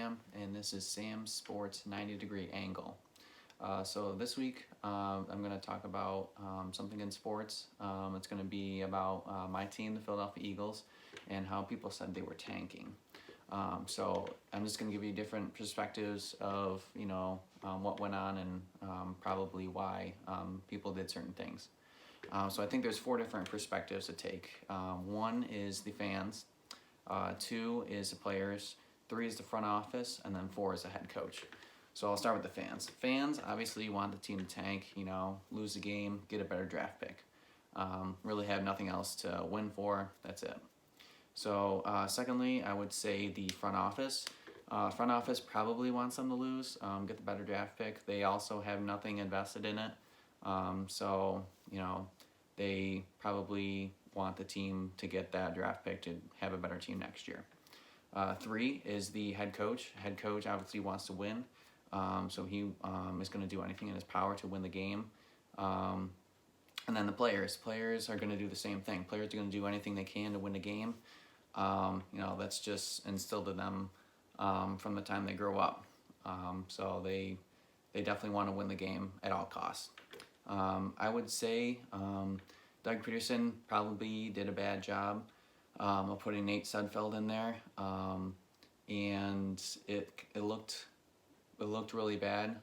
Sam, and this is Sam's Sports 90 Degree Angle. So this week I'm going to talk about something in sports. It's going to be about my team, the Philadelphia Eagles, and how people said they were tanking. So I'm just going to give you different perspectives of what went on and probably why people did certain things. So I think there's four different perspectives to take. One is the fans, two is the players, three is the front office, and then four is the head coach. So I'll start with the fans. Fans obviously want the team to tank, lose the game, get a better draft pick. Really have nothing else to win for. That's it. So secondly, I would say the front office. Front office probably wants them to lose, get the better draft pick. They also have nothing invested in it. So they probably want the team to get that draft pick to have a better team next year. Three is the head coach. Head coach obviously wants to win, so he is going to do anything in his power to win the game. And then the players. Players are going to do the same thing. Players are going to do anything they can to win the game. That's just instilled in them from the time they grow up. So they definitely want to win the game at all costs. I would say Doug Peterson probably did a bad job of putting Nate Sudfeld in there, and it looked really bad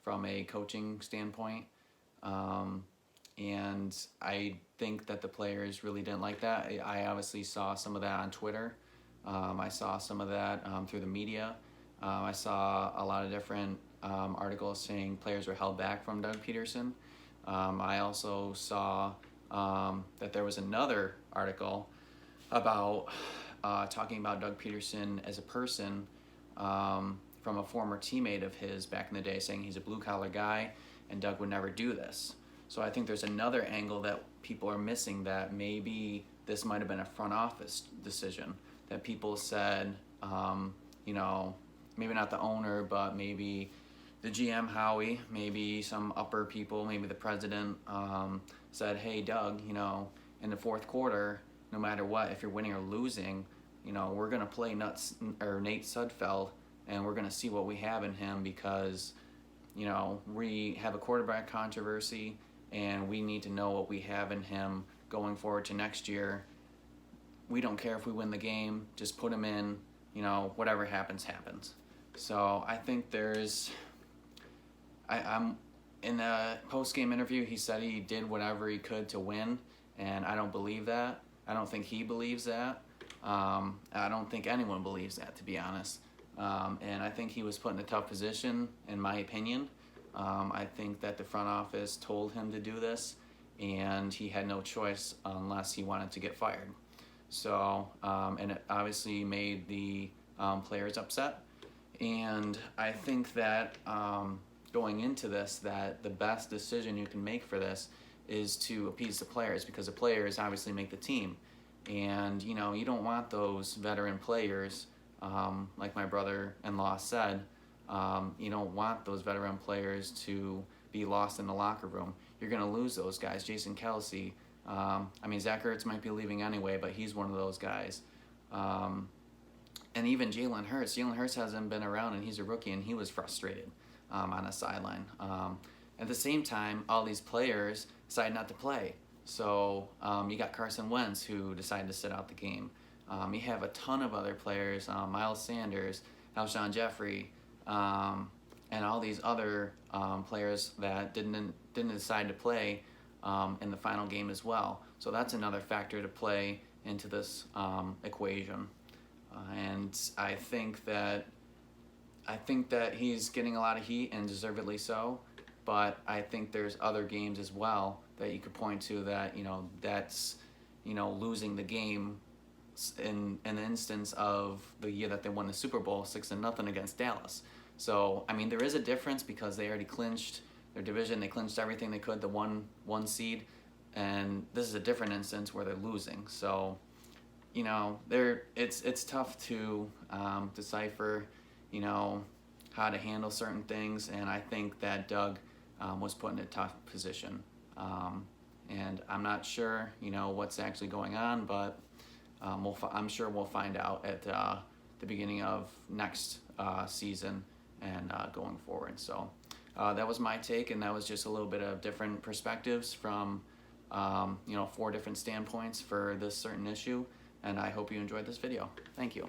from a coaching standpoint, and I think that the players really didn't like that. I obviously saw some of that on Twitter. I saw some of that through the media. I saw a lot of different articles saying players were held back from Doug Peterson. I also saw that there was another article about talking about Doug Peterson as a person from a former teammate of his back in the day, saying he's a blue-collar guy and Doug would never do this. So I think there's another angle that people are missing, that maybe this might have been a front office decision, that people said, maybe not the owner, but maybe the GM, Howie, maybe some upper people, maybe the president said, hey, Doug, in the fourth quarter, no matter what, if you're winning or losing, we're going to play Nate Sudfeld, and we're going to see what we have in him because, we have a quarterback controversy, and we need to know what we have in him going forward to next year. We don't care if we win the game, just put him in, whatever happens, happens. So I think I'm in a post-game interview, he said he did whatever he could to win, and I don't believe that. I don't think he believes that. I don't think anyone believes that, to be honest. And I think he was put in a tough position, in my opinion. I think that the front office told him to do this, and he had no choice unless he wanted to get fired. So, and it obviously made the players upset. And I think that going into this, that the best decision you can make for this is to appease the players, because the players obviously make the team. And, you don't want those veteran players, like my brother-in-law said, you don't want those veteran players to be lost in the locker room. You're going to lose those guys. Jason Kelce, Zach Ertz might be leaving anyway, but he's one of those guys. And even Jalen Hurts. Jalen Hurts hasn't been around, and he's a rookie, and he was frustrated on the sideline. At the same time, all these players decided not to play. So you got Carson Wentz, who decided to sit out the game. You have a ton of other players, Miles Sanders, Alshon Jeffrey, and all these other players that didn't decide to play in the final game as well. So that's another factor to play into this equation. And I think that he's getting a lot of heat, and deservedly so. But I think there's other games as well that you could point to that that's losing the game in an instance of the year that they won the Super Bowl 6-0 against Dallas. So there is a difference, because they already clinched their division. They clinched everything they could, the one seed, and this is a different instance where they're losing. So it's tough to decipher how to handle certain things, and I think that Doug was put in a tough position, and I'm not sure what's actually going on, but I'm sure we'll find out at the the beginning of next season and going forward. So that was my take, and that was just a little bit of different perspectives from 4 different standpoints for this certain issue. And I hope you enjoyed this video. Thank you.